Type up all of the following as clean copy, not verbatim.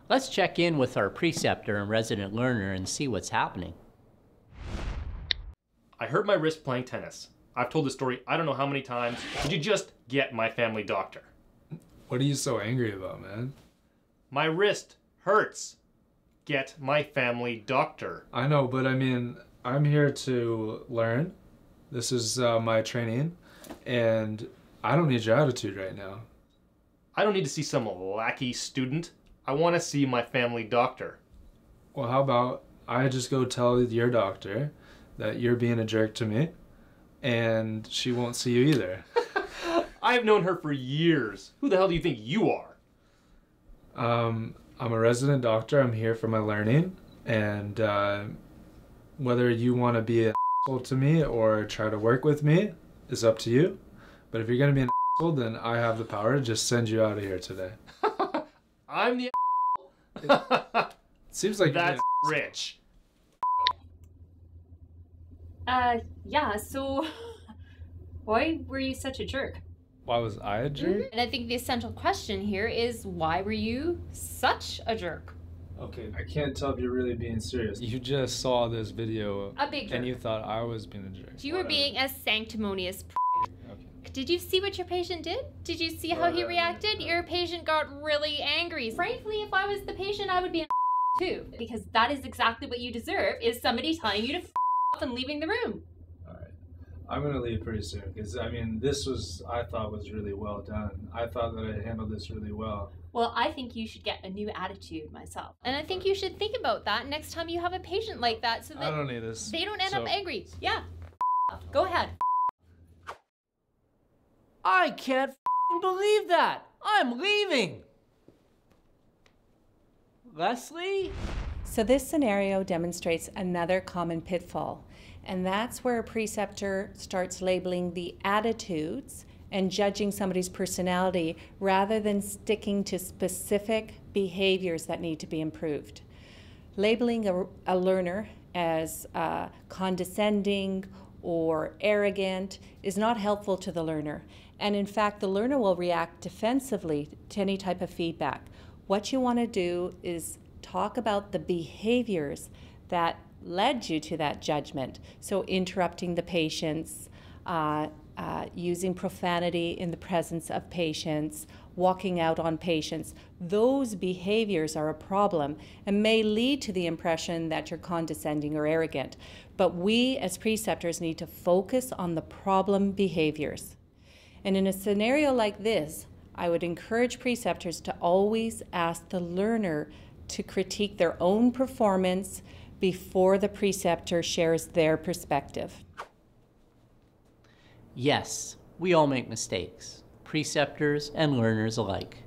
Let's check in with our preceptor and resident learner and see what's happening. I hurt my wrist playing tennis. I've told this story I don't know how many times. Could you just get my family doctor? What are you so angry about, man? My wrist hurts. Get my family doctor. I know, but I mean, I'm here to learn. This is my training, and I don't need your attitude right now. I don't need to see some lackey student. I want to see my family doctor. Well, how about I just go tell your doctor that you're being a jerk to me, and she won't see you either. I've known her for years. Who the hell do you think you are? I'm a resident doctor. I'm here for my learning, and whether you want to be an asshole to me or try to work with me is up to you. But if you're gonna be an asshole, then I have the power to just send you out of here today. I'm the It seems like That's rich. Yeah, so why were you such a jerk? Why was I a jerk? And I think the essential question here is, why were you such a jerk? Okay, I can't tell if you're really being serious. You just saw this video A big jerk. and you thought I was being a jerk. You were being a sanctimonious Okay. Did you see what your patient did? Did you see how he reacted? Your patient got really angry. Frankly, if I was the patient, I would be too. Because that is exactly what you deserve, is somebody telling you to off and leaving the room. Alright. I'm gonna leave pretty soon, because I mean, I thought was really well done. I thought that I handled this really well. Well, I think you should get a new attitude myself. And I think you should think about that next time you have a patient like that, so that I don't need this. they don't end up angry. Yeah. Go ahead. I can't believe that! I'm leaving! Leslie? So this scenario demonstrates another common pitfall, and that's where a preceptor starts labeling the attitudes and judging somebody's personality rather than sticking to specific behaviors that need to be improved. Labeling a learner as condescending or arrogant is not helpful to the learner. And in fact, the learner will react defensively to any type of feedback. What you want to do is talk about the behaviors that led you to that judgment. So interrupting the patients, using profanity in the presence of patients, walking out on patients. Those behaviors are a problem and may lead to the impression that you're condescending or arrogant. But we as preceptors need to focus on the problem behaviors. And in a scenario like this, I would encourage preceptors to always ask the learner to critique their own performance before the preceptor shares their perspective. Yes, we all make mistakes, preceptors and learners alike.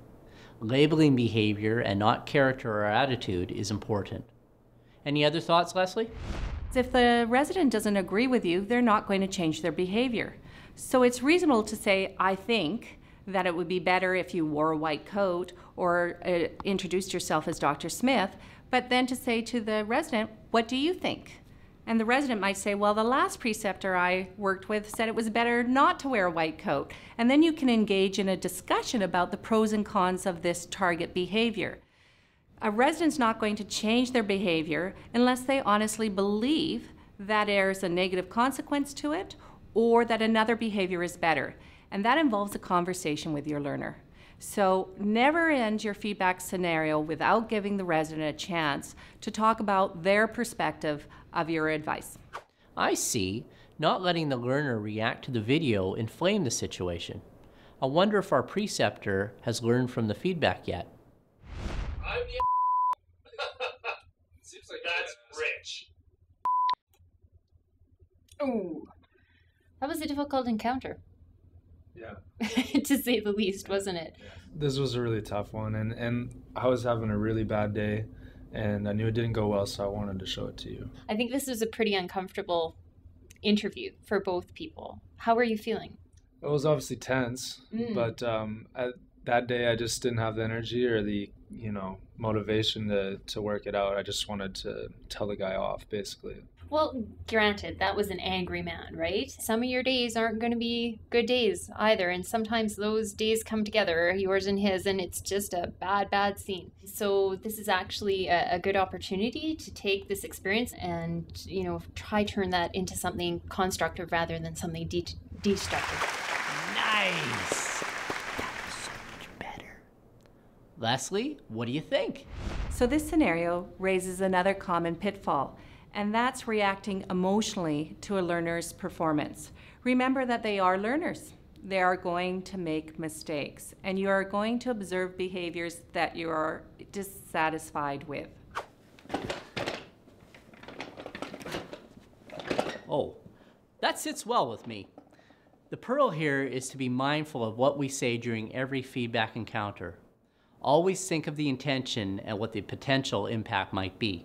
Labeling behavior and not character or attitude is important. Any other thoughts, Leslie? If the resident doesn't agree with you, they're not going to change their behavior. So it's reasonable to say, I think that it would be better if you wore a white coat or introduced yourself as Dr. Smith, but then to say to the resident, what do you think? And the resident might say, well, the last preceptor I worked with said it was better not to wear a white coat. And then you can engage in a discussion about the pros and cons of this target behavior. A resident's not going to change their behavior unless they honestly believe that there's a negative consequence to it or that another behavior is better. And that involves a conversation with your learner. So never end your feedback scenario without giving the resident a chance to talk about their perspective of your advice. I see. Not letting the learner react to the video inflame the situation. I wonder if our preceptor has learned from the feedback yet. I'm the Seems like that's rich. Ooh. That was a difficult encounter. Yeah. To say the least, wasn't it? This was a really tough one, and I was having a really bad day, and I knew it didn't go well, so I wanted to show it to you. I think this was a pretty uncomfortable interview for both people. How were you feeling? It was obviously tense, but that day I just didn't have the energy or the motivation to work it out. I just wanted to tell the guy off, basically. Well, granted, that was an angry man, right? Some of your days aren't going to be good days either, and sometimes those days come together, yours and his, and it's just a bad, bad scene. So this is actually a good opportunity to take this experience and, you know, try turn that into something constructive rather than something destructive. Nice! That was so much better. Leslie, what do you think? So this scenario raises another common pitfall, and that's reacting emotionally to a learner's performance. Remember that they are learners. They are going to make mistakes, and you are going to observe behaviors that you are dissatisfied with. Oh, that sits well with me. The pearl here is to be mindful of what we say during every feedback encounter. Always think of the intention and what the potential impact might be.